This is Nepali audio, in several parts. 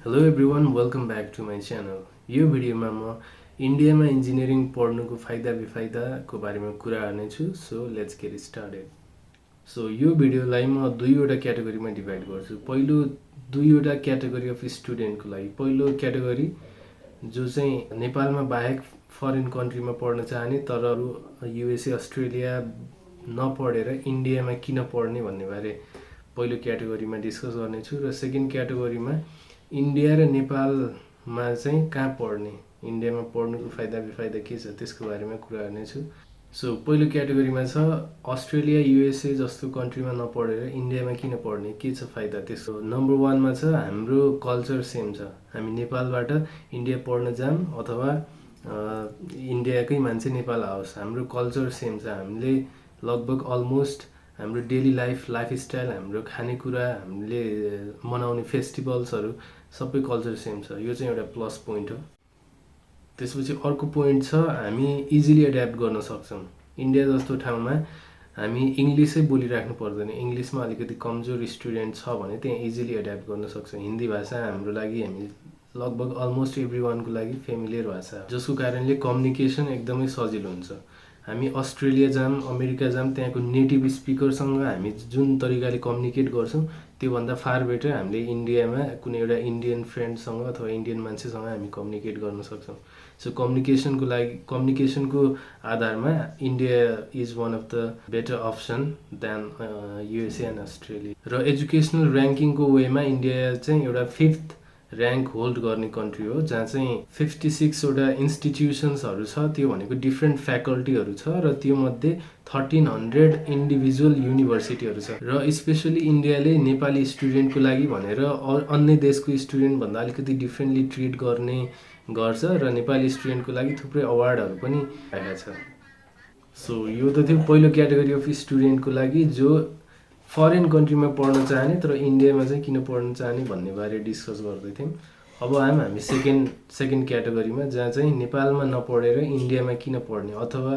Hello everyone welcome back to my channel. यो भिडियोमा म इन्डियामा इन्जिनियरिङ पढ्नुको फाइदा बेफाइदाको बारेमा कुरा गर्नेछु। So let's get started. So यो भिडियोलाई म दुईवटा क्याटेगोरीमा डिभाइड गर्छु। पहिलो दुईवटा क्याटेगोरी अफ स्टुडेन्टको लागि। पहिलो क्याटेगोरी जो चाहिँ नेपालमा बाहेक फरेन कन्ट्रीमा पढ्न चाहने तर अरू युएसए अस्ट्रेलिया नपढेर इन्डियामा किन पढ्ने भन्ने बारे पहिलो क्याटेगोरीमा डिस्कस गर्नेछु। र सेकेन्ड क्याटेगोरीमा इन्डिया र नेपालमा चाहिँ कहाँ पढ्ने, इन्डियामा पढ्नुको फाइदा बेफाइदा के छ त्यसको बारेमा कुरा गर्नेछु। सो पहिलो क्याटेगोरीमा छ अस्ट्रेलिया युएसए जस्तो कन्ट्रीमा नपढेर इन्डियामा किन पढ्ने, के छ फाइदा त्यसको। नम्बर 1 मा छ हाम्रो कल्चर सेम छ। हामी नेपालबाट इन्डिया पढ्न जाम अथवा इन्डियाकै मान्छे नेपाल आओस्, हाम्रो कल्चर सेम छ। हामीले लगभग अलमोस्ट हाम्रो डेली लाइफस्टाइल, हाम्रो खानेकुरा, हामीले मनाउने फेस्टिभल्सहरू सबै कल्चर सेम छ। यो चाहिँ एउटा प्लस पोइन्ट हो। त्यसपछि अर्को पोइन्ट छ हामी इजिली एड्याप्ट गर्न सक्छौँ। इन्डिया जस्तो ठाउँमा हामी इङ्ग्लिसै बोलिराख्नु पर्दैन। इङ्ग्लिसमा अलिकति कमजोर स्टुडेन्ट छ भने त्यहाँ इजिली एड्याप्ट गर्न सक्छौँ। हिन्दी भाषा हाम्रो लागि हामी लगभग अलमोस्ट एभ्री वानको लागि फेमिलियर भाषा, जसको कारणले कम्युनिकेसन एकदमै सजिलो हुन्छ। हामी अस्ट्रेलिया जाम, अमेरिका जाम, त्यहाँको नेटिभ स्पिकरसँग हामी जुन तरिकाले कम्युनिकेट गर्छौँ त्योभन्दा फार बेटर हामीले इन्डियामा कुनै एउटा इन्डियन फ्रेन्डसँग अथवा इन्डियन मान्छेसँग हामी कम्युनिकेट गर्न सक्छौँ। सो कम्युनिकेसनको आधारमा India is one of the better option than USA and Australia. र एजुकेसनल ऱ्याङ्किङको वेमा इन्डिया चाहिँ एउटा 5th ऱ्याङ्क होल्ड गर्ने कन्ट्री हो, जहाँ चाहिँ 56 वटा इन्स्टिट्युसन्सहरू छ। त्यो भनेको डिफ्रेन्ट फ्याकल्टीहरू छ र त्यो मध्ये 1300 इन्डिभिजुअल युनिभर्सिटीहरू छ। र स्पेसली इन्डियाले नेपाली स्टुडेन्टको लागि भनेर अन्य देशको स्टुडेन्टभन्दा अलिकति डिफ्रेन्टली ट्रिट गर्ने गर्छ र नेपाली स्टुडेन्टको लागि थुप्रै अवार्डहरू पनि आएका छ। सो यो त थियो पहिलो क्याटेगोरी अफ स्टुडेन्टको लागि जो फरेन कन्ट्रीमा पढ्न चाहने तर इन्डियामा चाहिँ किन पढ्न चाहने भन्ने बारे डिस्कस गर्दै थियौँ। अब हामी सेकेन्ड क्याटेगोरीमा, जहाँ चाहिँ नेपालमा नपढेर इन्डियामा किन पढ्ने अथवा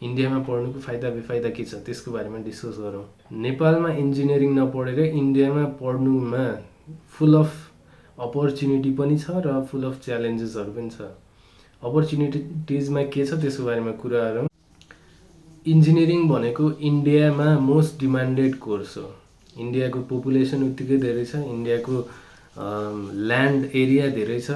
इन्डियामा पढ्नुको फाइदा बेफाइदा के छ त्यसको बारेमा डिस्कस गरौँ। नेपालमा इन्जिनियरिङ नपढेर इन्डियामा पढ्नुमा फुल अफ अपर्च्युनिटी पनि छ र फुल अफ च्यालेन्जेसहरू पनि छ। अपर्च्युनिटिजमा के छ त्यसको बारेमा कुरा गरौँ। इन्जिनियरिङ भनेको इन्डियामा मोस्ट डिमान्डेड कोर्स हो। इन्डियाको पपुलेसन उत्तिकै धेरै छ, इन्डियाको ल्यान्ड एरिया धेरै छ,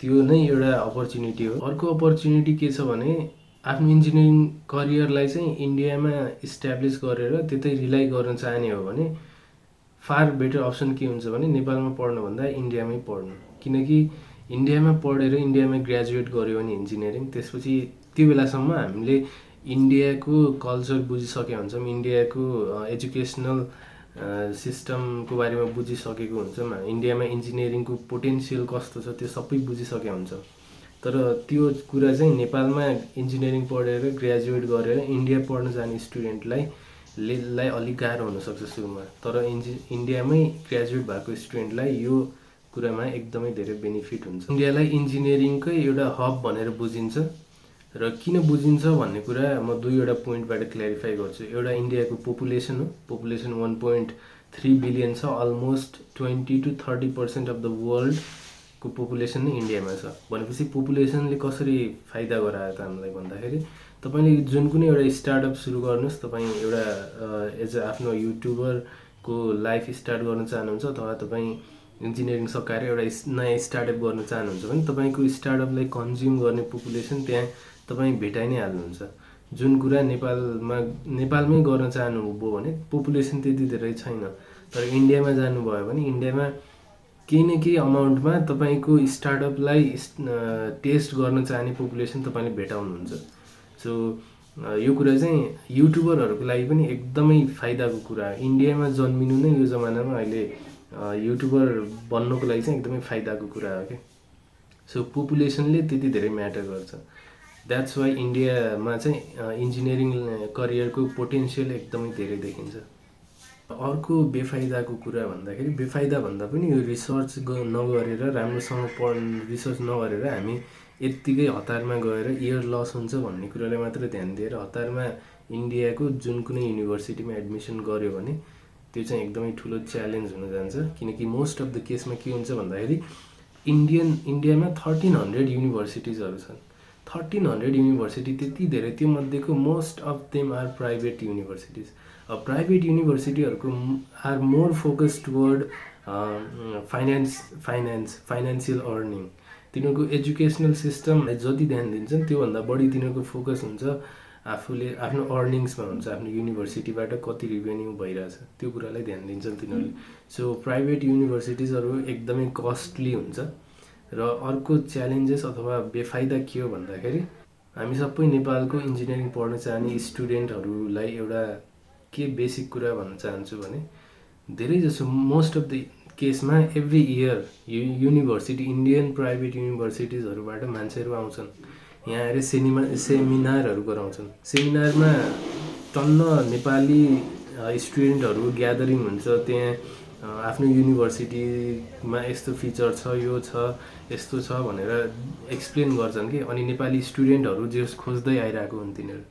त्यो नै एउटा अपर्च्युनिटी हो। अर्को अपर्च्युनिटी के छ भने आफ्नो इन्जिनियरिङ करियरलाई चाहिँ इन्डियामा इस्ट्याब्लिस गरेर त्यतै रिलाइ गर्न चाहने हो भने फार बेटर अप्सन के हुन्छ भने नेपालमा पढ्नुभन्दा इन्डियामै पढ्नु। किनकि इन्डियामा पढेर इन्डियामा ग्रेजुएट गऱ्यो भने इन्जिनियरिङ, त्यसपछि त्यो बेलासम्म हामीले इन्डियाको कल्चर बुझिसकेका हुन्छौँ, इन्डियाको एजुकेसनल सिस्टमको बारेमा बुझिसकेको हुन्छौँ, इन्डियामा इन्जिनियरिङको पोटेन्सियल कस्तो छ त्यो सबै बुझिसकेका हुन्छौँ। तर त्यो कुरा चाहिँ नेपालमा इन्जिनियरिङ पढेर ग्रेजुएट गरेर इन्डिया पढ्न जाने स्टुडेन्टलाई अलिक गाह्रो हुनसक्छ सुरुमा। तर इन्डियामै ग्रेजुएट भएको स्टुडेन्टलाई यो कुरामा एकदमै धेरै बेनिफिट हुन्छ। इन्डियालाई इन्जिनियरिङकै एउटा हब भनेर बुझिन्छ र किन बुझिन्छ भन्ने कुरा म दुईवटा पोइन्टबाट क्ल्यारिफाई गर्छु। एउटा इन्डियाको पपुलेसन हो। पपुलेसन 1.3 बिलियन छ। अलमोस्ट 20 to 30% अफ द वर्ल्डको पपुलेसन नै इन्डियामा छ। भनेपछि पपुलेसनले कसरी फाइदा गरायो त हामीलाई भन्दाखेरि, तपाईँले जुन कुनै एउटा स्टार्टअप सुरु गर्नुहोस्, तपाईँ एउटा एज अ आफ्नो युट्युबरको लाइफ स्टार्ट गर्न चाहनुहुन्छ अथवा तपाईँ इन्जिनियरिङ सकाएर एउटा नयाँ स्टार्टअप गर्न चाहनुहुन्छ भने तपाईँको स्टार्टअपलाई कन्ज्युम गर्ने पपुलेसन त्यहाँ तपाईँ भेटाइ नै हाल्नुहुन्छ। जुन कुरा नेपालमै गर्न चाहनुभयो भने पपुलेसन त्यति धेरै छैन, तर इन्डियामा जानुभयो भने इन्डियामा केही न केही अमाउन्टमा तपाईँको स्टार्टअपलाई टेस्ट गर्न चाहने पपुलेसन तपाईँले भेटाउनुहुन्छ। सो यो कुरा चाहिँ युट्युबरहरूको लागि पनि एकदमै फाइदाको कुरा हो। इन्डियामा जन्मिनु नै यो जमानामा अहिले युट्युबर बन्नुको लागि चाहिँ एकदमै फाइदाको कुरा हो कि। सो पपुलेसनले त्यति धेरै म्याटर गर्छ। द्याट्स वाइ इन्डियामा चाहिँ इन्जिनियरिङ करियरको पोटेन्सियल एकदमै धेरै देखिन्छ। अर्को बेफाइदाको कुरा भन्दाखेरि, बेफाइदा भन्दा पनि यो रिसर्च नगरेर राम्रोसँग रिसर्च नगरेर हामी यत्तिकै हतारमा गएर इयर लस हुन्छ भन्ने कुरालाई मात्र ध्यान दिएर हतारमा इन्डियाको जुन कुनै युनिभर्सिटीमा एडमिसन गर्यो भने त्यो चाहिँ एकदमै ठुलो च्यालेन्ज हुन जान्छ। किनकि मोस्ट अफ द केसमा के हुन्छ भन्दाखेरि इन्डियामा 1300 युनिभर्सिटिजहरू छन्। 1300 युनिभर्सिटी त्यति धेरै, त्यो मध्येको most of them are private universities. Private युनिभर्सिटीहरूको are more focus toward financial earning. तिनीहरूको एजुकेसनल सिस्टम जति ध्यान दिन्छन् त्योभन्दा बढी तिनीहरूको फोकस हुन्छ आफूले आफ्नो अर्निङ्समा हुन्छ, आफ्नो युनिभर्सिटीबाट कति रिभेन्यू भइरहेछ त्यो कुरालाई ध्यान दिन्छन् तिनीहरूले। सो प्राइभेट युनिभर्सिटिजहरू एकदमै कस्टली हुन्छ। र अर्को च्यालेन्जेस अथवा बेफाइदा के हो भन्दाखेरि हामी सबै नेपालको इन्जिनियरिङ पढ्न चाहने स्टुडेन्टहरूलाई एउटा के बेसिक कुरा भन्न चाहन्छु भने धेरै जसो मोस्ट अफ द केसमा every year university Indian private युनिभर्सिटिजहरूबाट मान्छेहरू आउँछन्, यहाँ आएर सेमिनारहरू गराउँछन्। सेमिनारमा टन्न नेपाली स्टुडेन्टहरू ग्यादरिङ हुन्छ। त्यहाँ आफ्नो युनिभर्सिटीमा यस्तो फिचर छ, यो छ, यस्तो छ भनेर एक्सप्लेन गर्छन् कि। अनि नेपाली स्टुडेन्टहरू जे खोज्दै आइरहेको हुन् तिनीहरू।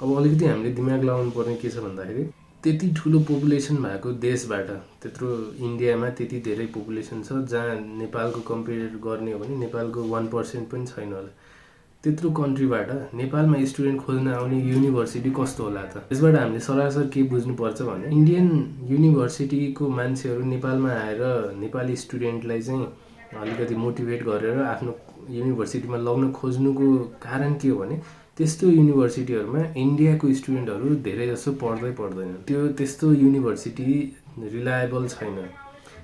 अब अलिकति हामीले दिमाग लगाउनु पर्ने के छ भन्दाखेरि त्यति ठुलो पपुलेसन भएको देशबाट, त्यत्रो इन्डियामा त्यति धेरै पपुलेसन छ जहाँ नेपालको कम्पेयर गर्ने हो भने नेपालको 1% पनि छैन होला। त्यत्रो कन्ट्रीबाट नेपालमा स्टुडेन्ट खोज्न आउने युनिभर्सिटी कस्तो होला त? यसबाट हामीले सरासर के बुझ्नुपर्छ भने इन्डियन युनिभर्सिटीको मान्छेहरू नेपालमा आएर नेपाली स्टुडेन्टलाई चाहिँ अलिकति मोटिभेट गरेर आफ्नो युनिभर्सिटीमा लग्न खोज्नुको कारण के हो भने त्यस्तो युनिभर्सिटीहरूमा इन्डियाको स्टुडेन्टहरू धेरै जसो पर्दैन। त्यस्तो युनिभर्सिटी रिलायबल छैन,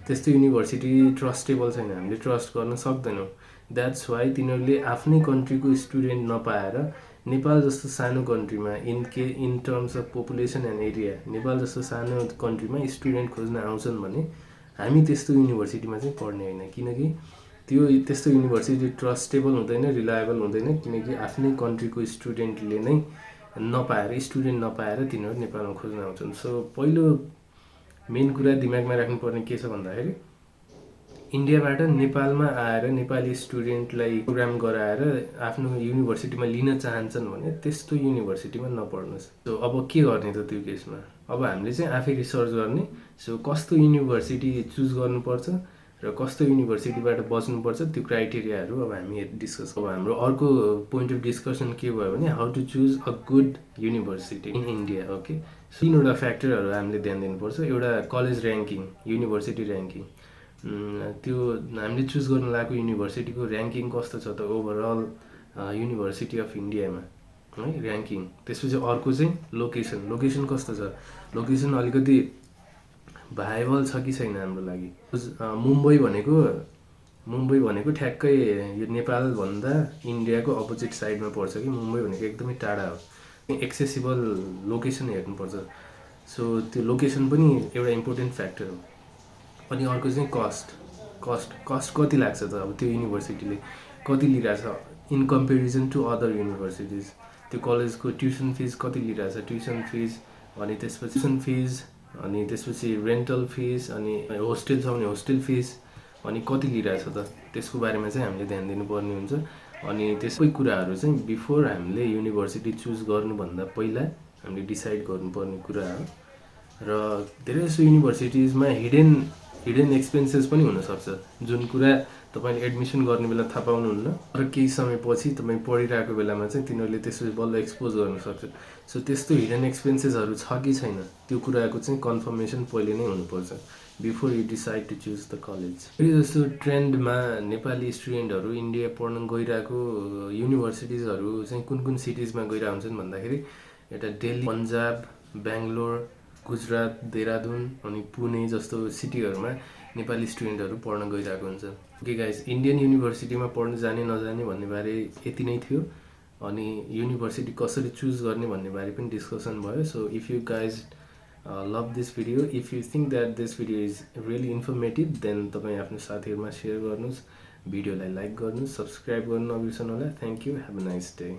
त्यस्तो युनिभर्सिटी ट्रस्टेबल छैन, हामीले ट्रस्ट गर्न सक्दैनौँ। द्याट्स वाइ तिनीहरूले आफ्नै कन्ट्रीको स्टुडेन्ट नपाएर नेपाल जस्तो सानो कन्ट्रीमा in terms of population and area Nepal जस्तो सानो कन्ट्रीमा स्टुडेन्ट खोज्न आउँछन् भने हामी त्यस्तो युनिभर्सिटीमा चाहिँ पढ्ने होइन, किनकि त्यस्तो युनिभर्सिटी ट्रस्टेबल हुँदैन, रिलायबल हुँदैन, किनकि आफ्नै कन्ट्रीको स्टुडेन्टले नै स्टुडेन्ट नपाएर तिनीहरू नेपालमा खोज्न आउँछन्। सो पहिलो मेन कुरा दिमागमा राख्नुपर्ने के छ भन्दाखेरि इन्डियाबाट नेपालमा आएर नेपाली स्टुडेन्टलाई प्रोग्राम गराएर आफ्नो युनिभर्सिटीमा लिन चाहन्छन् भने त्यस्तो युनिभर्सिटीमा नपढ्नुहोस्। सो अब के गर्ने त त्यो केसमा? अब हामीले चाहिँ आफै रिसर्च गर्ने। सो कस्तो युनिभर्सिटी चुज गर्नुपर्छ र कस्तो युनिभर्सिटीबाट बच्नुपर्छ त्यो क्राइटेरियाहरू अब हामी डिस्कस। अब हाम्रो अर्को पोइन्ट अफ डिस्कसन के भयो भने how to choose a good university in India. Okay, तीनवटा फ्याक्टरहरू हामीले ध्यान दिनुपर्छ। एउटा कलेज ऱ्याङ्किङ, युनिभर्सिटी ऱ्याङ्किङ, त्यो हामीले चुज गर्न लागेको युनिभर्सिटीको ऱ्याङ्किङ कस्तो छ त ओभरअल युनिभर्सिटी अफ इन्डियामा है ऱ्याङ्किङ। त्यसपछि अर्को चाहिँ लोकेसन कस्तो छ, लोकेसन अलिकति भाइबल छ कि छैन हाम्रो लागि। मुम्बई भनेको ठ्याक्कै यो नेपालभन्दा इन्डियाको अपोजिट साइडमा पर्छ कि मुम्बई भनेको एकदमै टाढा हो। एक्सेसिबल लोकेसन हेर्नुपर्छ। सो त्यो लोकेसन पनि एउटा इम्पोर्टेन्ट फ्याक्टर हो। अनि अर्को चाहिँ कस्ट कति लाग्छ त? अब त्यो युनिभर्सिटीले कति लिइरहेछ in comparison to other universities. त्यो कलेजको ट्युसन फिज कति लिइरहेछ, ट्युसन फिज, अनि त्यसपछि रेन्टल फिस, अनि होस्टेल छ भने होस्टेल फिस, अनि कति लिइरहेछ त त्यसको बारेमा चाहिँ हामीले ध्यान दिनुपर्ने हुन्छ। अनि त्यसकै कुराहरू चाहिँ बिफोर हामीले युनिभर्सिटी चुज गर्नुभन्दा पहिला हामीले डिसाइड गर्नुपर्ने कुरा हो। र धेरै जसो युनिभर्सिटिजमा हिडन एक्सपेन्सेस पनि हुनसक्छ, जुन कुरा तपाईँले एडमिसन गर्ने बेला थाहा पाउनुहुन्न र केही समयपछि तपाईँ पढिरहेको बेलामा चाहिँ तिनीहरूले त्यसपछि बल्ल एक्सपोज गर्न सक्छ। सो त्यस्तो हिडन एक्सपेन्सेसहरू छ कि छैन त्यो कुराको चाहिँ कन्फर्मेसन पहिले नै हुनुपर्छ before you decide to choose the college. जस्तो ट्रेन्डमा नेपाली स्टुडेन्टहरू इन्डिया पढ्न गइरहेको युनिभर्सिटिजहरू चाहिँ कुन सिटिजमा गइरहेको हुन्छन् भन्दाखेरि एउटा दिल्ली, पन्जाब, बेङ्गलोर, गुजरात, देहरादुन अनि पुणे जस्तो सिटीहरूमा नेपाली स्टुडेन्टहरू पढ्न गइरहेको हुन्छ। ओके गाइज, इन्डियन युनिभर्सिटीमा पढ्न जाने नजाने भन्ने बारे यति नै थियो। अनि युनिभर्सिटी कसरी चुज गर्ने भन्ने बारे पनि डिस्कसन भयो। So if you guys love this video, if you think that this video is really informative, then तपाईँ आफ्नो साथीहरूमा सेयर गर्नुहोस्, भिडियोलाई लाइक गर्नुहोस्, सब्सक्राइब गर्नु नबिर्सनु होला। Thank you, have a nice day.